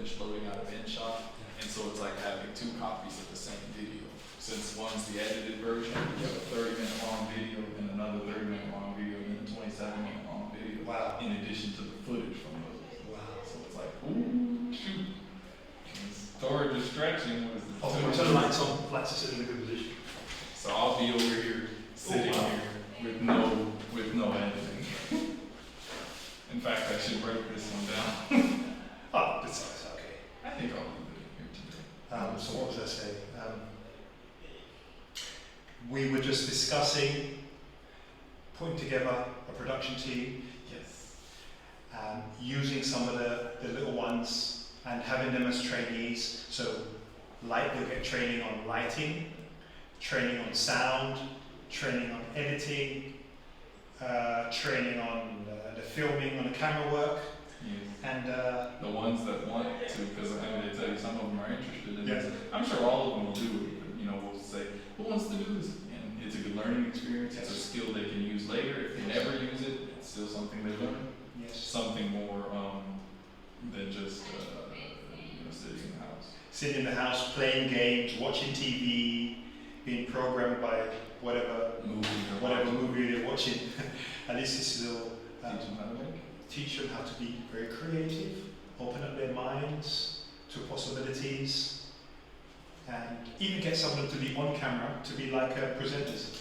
finished loading out of InShot, and so it's like having 2 copies of the same video. Since one's the edited version, you have a 30-minute long video and another 30-minute long video and then a 27-minute long video. Wow. In addition to the footage from those. Wow. So it's like, ooh, shoot. Storage is stretching. What is the Turn the lights on, lights are sitting in a good position. So I'll be over here, sitting here with no editing. In fact, I should break this one down. Oh, that's okay. I think I'll leave it here today. So what was I saying? We were just discussing putting together a production team, Yes. using some of the little ones and having them as trainees. So they'll get training on lighting, training on sound, training on editing, training on the filming, on the camera work. Yes. And The ones that want to, because I mean, they tell you some of them are interested in Yes. this. I'm sure all of them will do it, but you know, we'll say, who wants to do this? And it's a good learning experience. It's a skill they can use later. If they never use it, it's still something they learn. yes, Something more than just sitting in the house. sitting in the house, playing games, watching TV, being programmed by whatever movie they're watching. At least this will Teach them how to make. teach them how to be very creative, open up their minds to possibilities, and even get someone to be on camera, to be like presenters.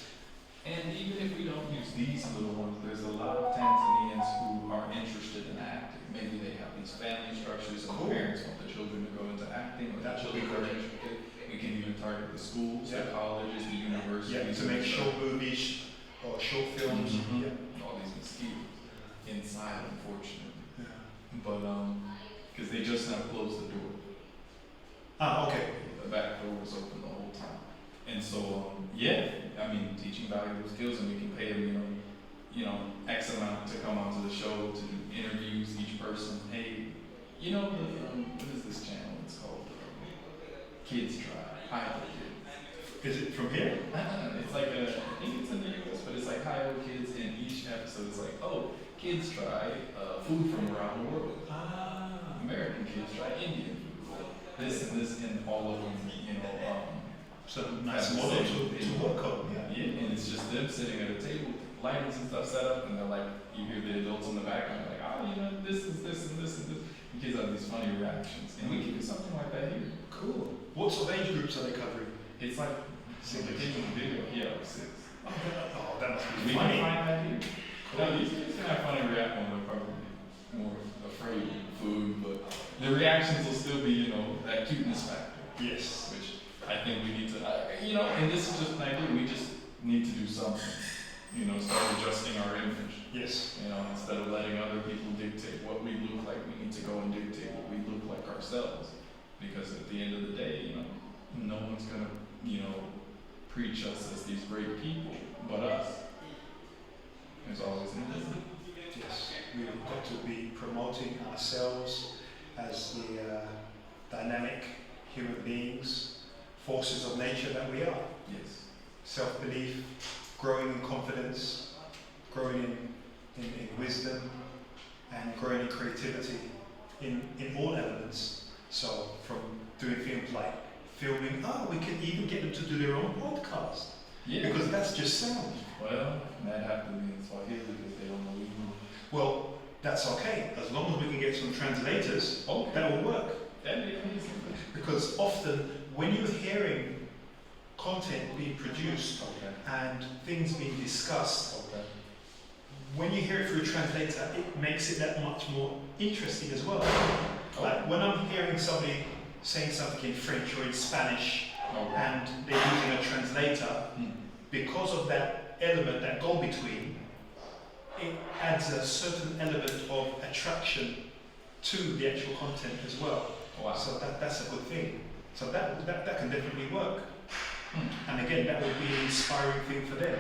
And even if we don't use these little ones, there's a lot of Tanzanians who are interested in acting. Maybe they have these family structures and Cool. parents want the children to go into acting, or the That would be children are great. interested. We can even target the schools, Yeah. the colleges, the universities. Yeah, to make short movies or short films. Mhm. Yeah. All these mosquitoes inside, unfortunately. Yeah. But because they just now closed the door. Ah, okay. The back door was open the whole time. And so, I mean, teaching valuable skills, and we can pay them, X amount to come onto the show to do interviews, each person. Hey, what is this channel? It's called Kids Try. Hi, Kids. Is it from here? It's like I think it's in the US, but it's like Hi, Kids, and each episode is like, kids try food from around the world. Ah. American kids try Indian food. This and all of them, So nice model to work on. Yeah. Yeah, and it's just them sitting at a table, lights and stuff set up, and they're like, you hear the adults in the background, like, this is this and this and this. And kids have these funny reactions, and we can do something like that here. Cool. What sort of age groups are they covering? It's like, the kids in the video, 6. Oh, that must We be can funny. find that here. No, these kids can have funny reactions. They're probably more afraid of food, but the reactions will still be, that cuteness factor. Yes. Which I think we need to, and this is just an idea. We just need to do something. Start adjusting our image. Yes. Instead of letting other people dictate what we look like, we need to go and dictate what we look like ourselves. Because at the end of the day, no one's gonna, preach us as these great people, but us. There's always an individual. Yes. We've got to be promoting ourselves as the dynamic human beings, forces of nature that we are. Yes. Self-belief, growing in confidence, growing in wisdom, and growing in creativity in all elements. So from doing things like filming, we can even get them to do their own podcast. Yeah. Because that's just sound. Well, that have to be in Swahili because they don't know Hebrew. Well, that's okay, as long as we can get some translators, Okay. that will work. That'd be amazing. Because often, when you're hearing content being produced Okay. and things being discussed, Okay. when you hear it through a translator, it makes it that much more interesting as well. Like when I'm hearing somebody saying something in French or in Spanish, Okay. and they're using a translator, because of that element, that go-between, it adds a certain element of attraction to the actual content as well. Wow. So that's a good thing. So that can definitely work. And again, that will be an inspiring thing for them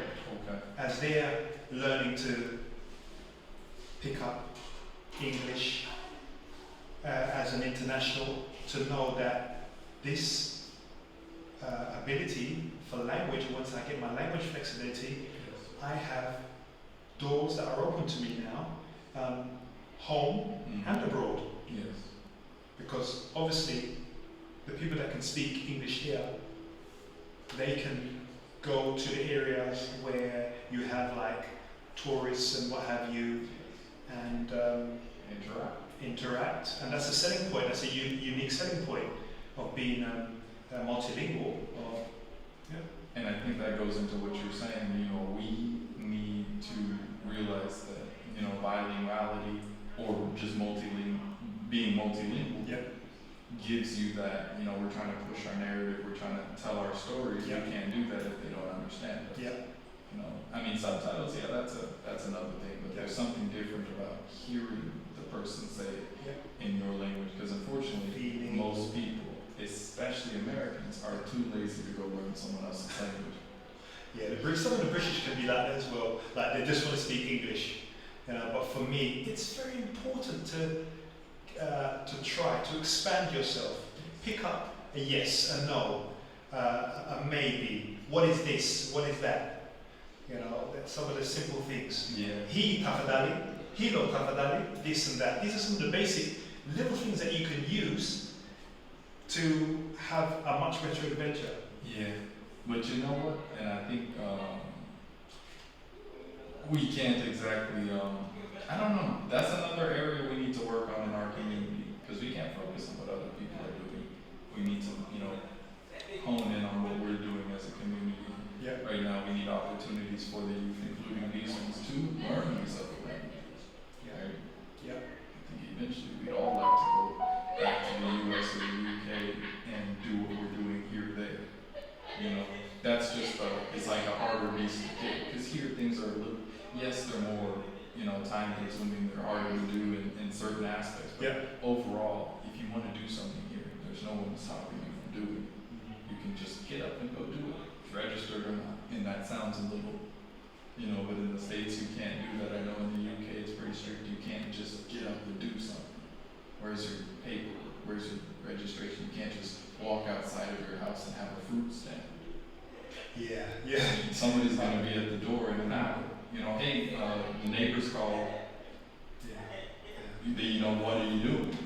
Okay. as they're learning to pick up English as an international, to know that this ability for language, once I get my language flexibility, I have doors that are open to me now, home and abroad. Yes. because obviously the people that can speak English here, they can go to the areas where you have like tourists and what have you, and interact, and that's a selling point. That's a unique selling point of being multilingual. And I think that goes into what you're saying. You know, we need to realize that, you know, bilinguality or just being multilingual gives you that, you know, we're trying to push our narrative, we're trying to tell our stories. We can't do that if they don't understand us. You know, I mean, subtitles, that's another thing, but there's something different about hearing the person say it in your language, because unfortunately, most people, especially Americans, are too lazy to go learn someone else's language. Yeah, some of the British can be like that as well. Like they just want to speak English, you know. But for me, it's very important to try to expand yourself. Pick up a yes, a no, a maybe. What is this? What is that? You know, some of the simple things. Yeah. He tafadali, he lo tafadali, this and that. These are some of the basic little things that you can use to have a much better adventure. Yeah, but you know what? And I think we can't exactly. I don't know. That's another area we need to work on in our community, because we can't focus on what other people are doing. We need to, you know, hone in on what we're doing as a community. Right now, we need opportunities for the youth, including these ones, to learn these other languages. Right? I think eventually we'd all like to go back to the U.S. or the U.K. and do what we're doing here there. You know, that's just it's like a harder beast to kick, because here things are a little, yes, they're more, you know, time consuming, they're harder to do in certain aspects, but overall, if you want to do something here, there's no one stopping you from doing it. You can just get up and go do it, registered or not, and that sounds a little, you know, but in the States you can't do that. I know in the UK it's pretty strict, you can't just get up and do something. Where's your paperwork? Where's your registration? You can't just walk outside of your house and have a fruit stand. Somebody's gonna be at the door in an hour. You know, hey, the neighbors call. You know, what are you doing?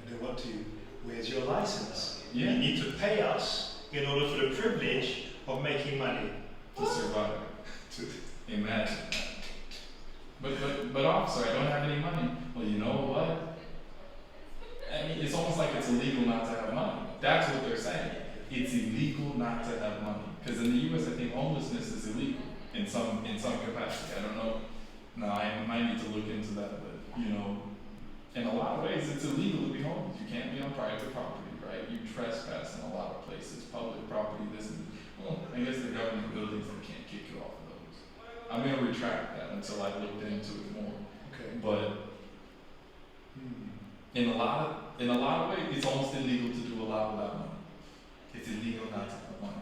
They want to. Where's your license? You need to pay us in order for the privilege of making money to survive. Imagine that. But officer, I don't have any money. Well, you know what? I mean, it's almost like it's illegal not to have money. That's what they're saying. It's illegal not to have money. Because in the U.S., I think homelessness is illegal in some capacity. I don't know. No, I might need to look into that. But you know, in a lot of ways, it's illegal to be homeless. You can't be on private property, right? You trespass in a lot of places. Public property, well, I guess the government buildings, they can't kick you off of those. I'm gonna retract that until I looked into it more. Okay. But in a lot of ways, it's almost illegal to do a lot without money. It's illegal not to have money.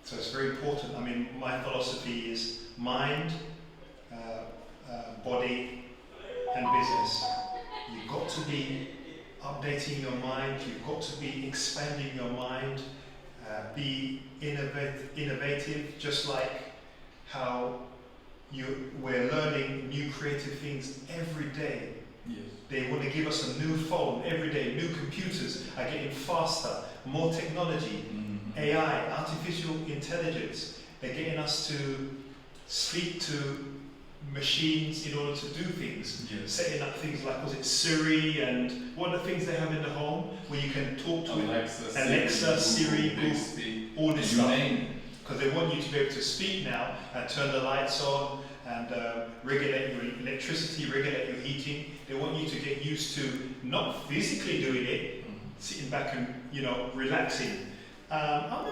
So it's very important. I mean, my philosophy is mind, body, and business. You've got to be updating your mind. You've got to be expanding your mind. Be innovative, just like how we're learning new creative things every day. Yes. They want to give us a new phone every day. New computers are getting faster, more technology, AI, artificial intelligence. They're getting us to speak to machines in order to do things. Yes. Setting up things like, was it Siri, and what are the things they have in the home where you can talk to Alexa, Siri, Google, all this stuff. Because they want you to be able to speak now and turn the lights on and regulate your electricity, regulate your heating. They want you to get used to not physically doing it, sitting back and, you know, relaxing. I'm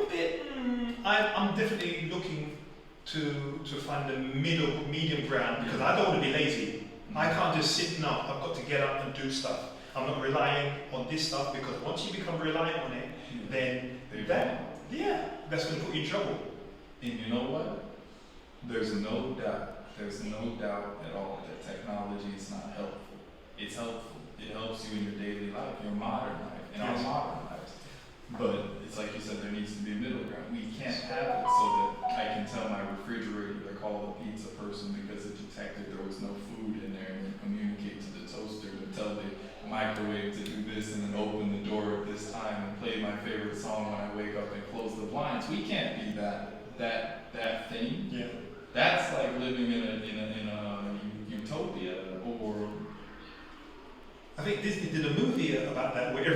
definitely looking to find the medium ground, because I don't want to be lazy. I can't just sit now. I've got to get up and do stuff. I'm not relying on this stuff, because once you become reliant on it, then that's going to put you in trouble. And you know what? There's no doubt at all that technology is not helpful. It's helpful. It helps you in your daily life, your modern life, in our modern lives. But it's like you said, there needs to be a middle ground. We can't have it so that I can tell my refrigerator to call the pizza person because it detected there was no food in there, and then communicate to the toaster to tell the microwave to do this and then open the door at this time and play my favorite song when I wake up and close the blinds. We can't be that thing. Yeah. That's like living in a utopia, or I think Disney did a movie about that where